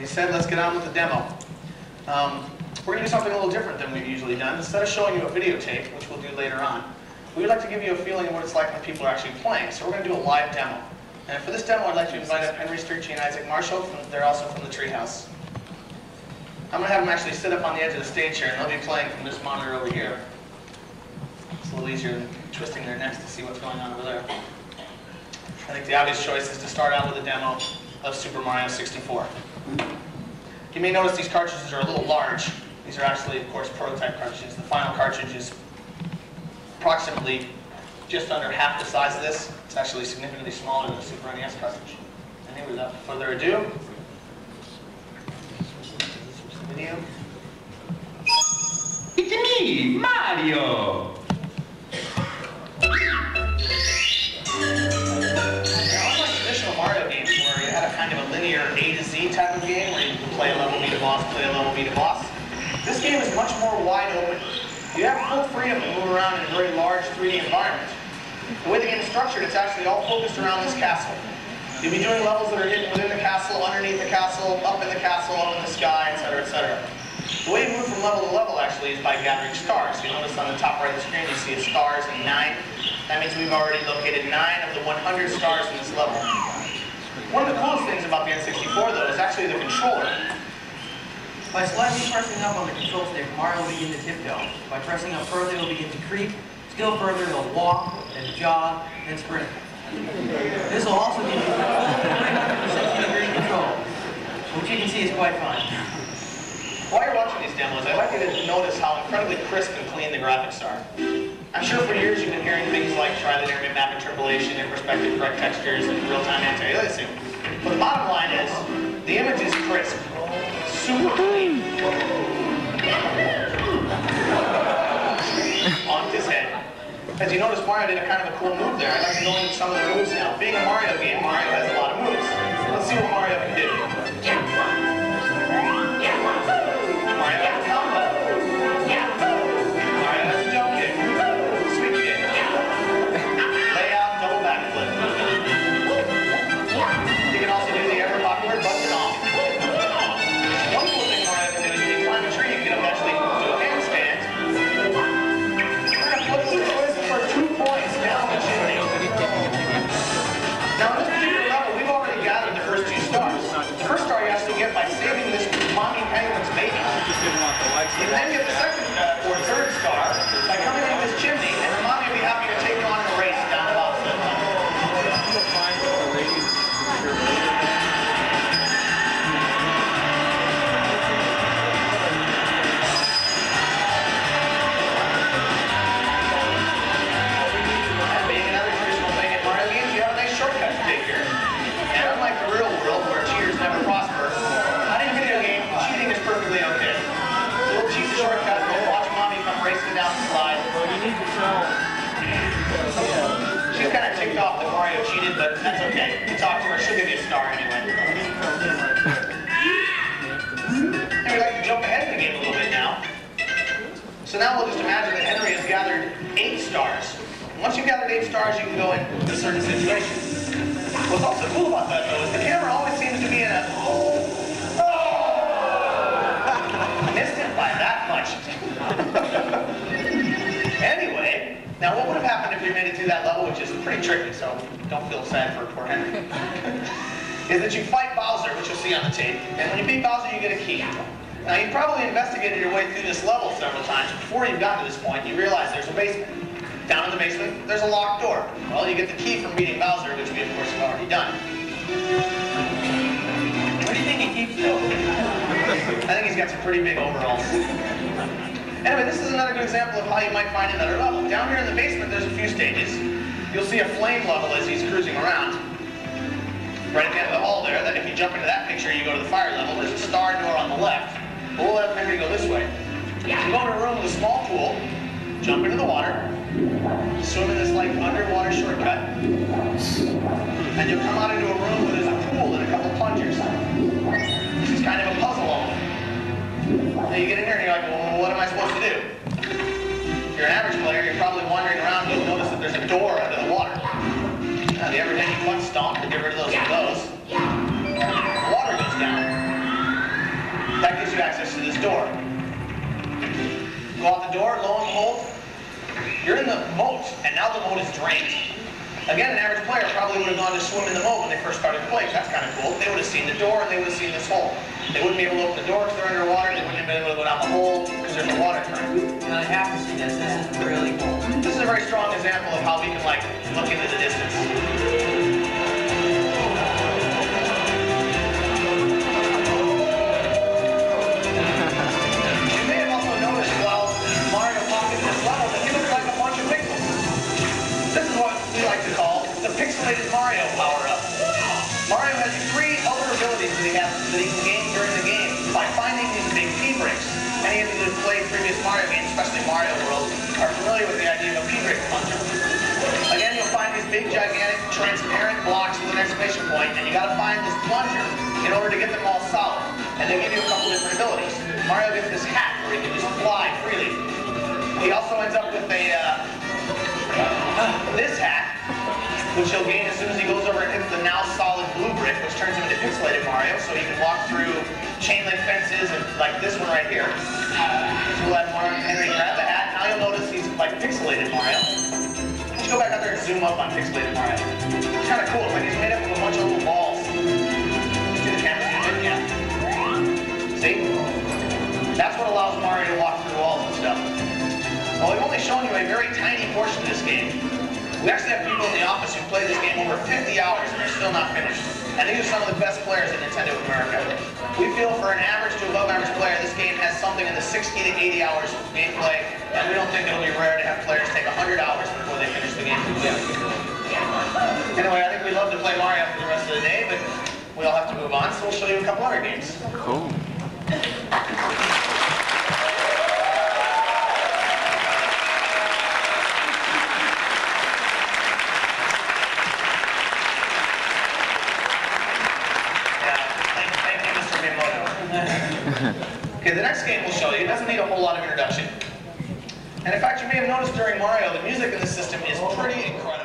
you said, let's get on with the demo. We're going to do something a little different than we've usually done. Instead of showing you a videotape, which we'll do later on, we would like to give you a feeling of what it's like when people are actually playing. So we're going to do a live demo. And for this demo, I'd like to invite up Henry Sterchi and Isaac Marshall. They're also from the Treehouse. I'm going to have them actually sit up on the edge of the stage here, and they'll be playing from this monitor over here. It's a little easier than twisting their necks to see what's going on over there. I think the obvious choice is to start out with a demo of Super Mario 64. You may notice these cartridges are a little large. These are actually, of course, prototype cartridges. The final cartridge is approximately just under half the size of this. It's actually significantly smaller than the Super NES cartridge. And without further ado, video. It's me, Mario! Mario games where you had a kind of a linear A to Z type of game where you play a level, beat a boss, play a level, beat a boss. This game is much more wide open. You have full freedom to move around in a very large 3D environment. The way the game is structured, it's actually all focused around this castle. You'll be doing levels that are hidden within the castle, underneath the castle, up in the castle, up in the sky, etc., etc. The way you move from level to level actually is by gathering stars. You notice on the top right of the screen you see stars and 9. That means we've already located 9 of the 100 stars in this level. One of the coolest things about the N64, though, is actually the controller. By slightly pressing up on the control stick, Mario will begin to tiptoe. By pressing up further, he'll begin to creep. Still further, he'll walk, then jog, then sprint. This will also give you full 360-degree control, which you can see is quite fun. While you're watching these demos, I'd like you to notice how incredibly crisp and clean the graphics are. I'm sure for years you've been hearing things like trilinear bitmap interpolation and perspective correct textures and real-time anti-aliasing. But the bottom line is, the image is crisp, super clean. On his head. As you notice, Mario did a kind of a cool move there. I'd like to go into some of the moves now. Being a Mario game, Mario has a lot of moves. Let's see what Mario can do. Mario has a combo. Mario has a jump kick. Sweep kick. Layout, double backflip. You can also do the ever popular busted off. One cool thing Mario can do is when you climb a tree, you can eventually do a handstand. We're going to flip the choice for 2 points down the chimney. Now in this particular level, we've already gathered the first 2 stars. The first star you actually get by saving this mommy penguin's baby. You then get the second or third star by coming into this chimney, and the mommy will be happy to take you on a race down the bottom. And being another traditional thing in Mario games, you have a nice shortcut to take here. And unlike the real world where cheaters never prosper, not in a video game, cheating is perfectly okay. A little cheat shortcut, we'll watch mommy come racing down the slide. Well, you need to show. She's kind of ticked off that Mario cheated, but that's okay. You talk to her, she'll give you a star anyway. And we'd like to jump ahead in the game a little bit now. So now we'll just imagine that Henry has gathered 8 stars. Once you've gathered 8 stars, you can go into certain situations. What's also cool about that, though, is the camera always seems to be in a... Missed it by that much. Anyway, now what would have happened if you made it through that level, which is pretty tricky, so don't feel sad for poor Henry, is that you fight Bowser, which you'll see on the tape, and when you beat Bowser, you get a key. Now, you've probably investigated your way through this level several times. Before you've gotten to this point, you realize there's a basement. Down in the basement, there's a locked door. Well, you get the key from beating Bowser, which we, of course, have already done. What do you think he keeps doing? I think he's got some pretty big overalls. Anyway, this is another good example of how you might find another level. Down here in the basement, there's a few stages. You'll see a flame level as he's cruising around. Right at the end of the hall there, that if you jump into that picture, you go to the fire level. There's a star door on the left. But we'll let Henry go this way. You go into a room with a small pool, jump into the water, swim in this like underwater shortcut, and you'll come out into a room where there's a pool and a couple plungers. This is kind of a puzzle element. Now you get in here and you're like, well, what am I supposed to do? If you're an average player, you're probably wandering around and you'll notice that there's a door under the water. Now, the ever-heady butt stomp to get rid of those. The water goes down. door, lo and behold, you're in the moat, and now the moat is drained. Again, an average player probably would have gone to swim in the moat when they first started playing. That's kind of cool. They would have seen the door, and they would have seen this hole. They wouldn't be able to open the door because they're underwater. They wouldn't have been able to go down the hole because there's a water current. You know, I have to see this. This is really cool. This is a very strong example of how we can, like, look into the distance. You may have also noticed while Mario walked into this level that he looks like a bunch of pixels. This is what we like to call the pixelated Mario power-up. Mario has 3 other abilities that he can gain during the game by finding these big P-bricks. Any of you that have played previous Mario games, especially Mario World, are familiar with the idea of a P-brick plunger. Again, you'll find these big, gigantic, transparent blocks with an exclamation point, and you got to find this plunger in order to get them all solid. And they give you a couple different abilities. Mario gets this hat where he can just fly freely. He also ends up with this hat, which he'll gain as soon as he goes over and hits the now solid blue brick, which turns him into pixelated Mario, so he can walk through chain link fences and like this one right here. So we'll have Mario and Henry grab the hat. Now you'll notice he's like pixelated Mario. Let's go back out there and zoom up on pixelated Mario. It's kind of cool. It's like he's made up of a bunch of little balls. See the camera zoom in? Yeah. See? That's what allows Mario to walk through walls and stuff. Well, we've only shown you a very tiny portion of this game. We actually have people in the office who played this game over 50 hours and they're still not finished. And these are some of the best players in Nintendo of America. We feel for an average to above average player, this game has something in the 60 to 80 hours of gameplay, and we don't think it'll be rare to have players take 100 hours before they finish the game. Anyway, I think we'd love to play Mario for the rest of the day, but we all have to move on, so we'll show you a couple other games. Cool. Okay, the next game we'll show you doesn't need a whole lot of introduction. And in fact, you may have noticed during Mario, the music in the system is pretty incredible.